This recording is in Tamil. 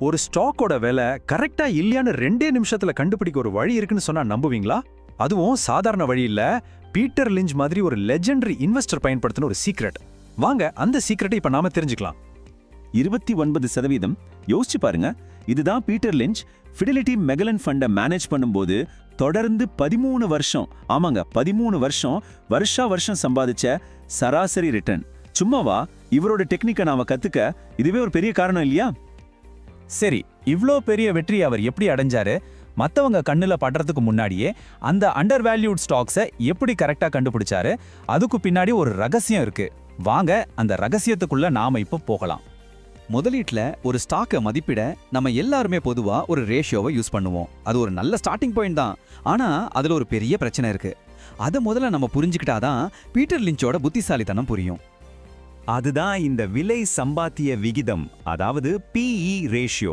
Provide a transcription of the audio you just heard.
ஒரு ஸ்டாக்கோட விலை கரெக்டா இல்லையான்னு 2 நிமிஷத்துல கண்டுபிடிக்க ஒரு வழி இருக்குன்னு சொன்னா நம்புவீங்களா? அதுவும் சாதாரண வழி இல்ல, பீட்டர் லிஞ்ச் மாதிரி ஒரு லெஜெண்டரி இன்வெஸ்டர் பயன்படுத்தின ஒரு சீக்ரெட். வாங்க அந்த சீக்ரெட்டை இப்ப நாம தெரிஞ்சுக்கலாம். 29% யோசிச்சு பாருங்க. இதுதான் பீட்டர் லிஞ்ச் ஃபிடெலிட்டி மெகலன் ஃபண்டை மேனேஜ் பண்ணும்போது தொடர்ந்து 13 வருஷம், ஆமாங்க 13 வருஷம் வருஷம் சம்பாதிச்ச சராசரி ரிட்டர்ன். சும்மாவா? இவரோட டெக்னிக்கை நாம கத்துக்க இதுவே ஒரு பெரிய காரணம் இல்லையா? சரி, இவ்ளோ பெரிய வெற்றி அவர் எப்படி அடைஞ்சாரு? மத்தவங்க கண்ணுல படுறதுக்கு முன்னாடியே அந்த அண்டர் வேல்யூட் ஸ்டாக்ஸை எப்படி கரெக்டா கண்டுபிடிச்சாரு? அதுக்கு பின்னாடி ஒரு ரகசியம் இருக்கு. வாங்க அந்த ரகசியத்துக்குள்ள நாம இப்போ போகலாம். முதலீட்டுல ஒரு ஸ்டாக்கை மதிப்பிட நம்ம எல்லாருமே பொதுவா ஒரு ரேஷியோவை யூஸ் பண்ணுவோம். அது ஒரு நல்ல ஸ்டார்டிங் பாயிண்ட் தான். ஆனா அதுல ஒரு பெரிய பிரச்சனை இருக்கு. அதை முதல்ல நம்ம புரிஞ்சுக்கிட்டாதான் பீட்டர் லிஞ்சோட புத்திசாலித்தனம் புரியும். அதுதான் இந்த விலை சம்பாத்திய விகிதம், அதாவது PE ரேஷியோ.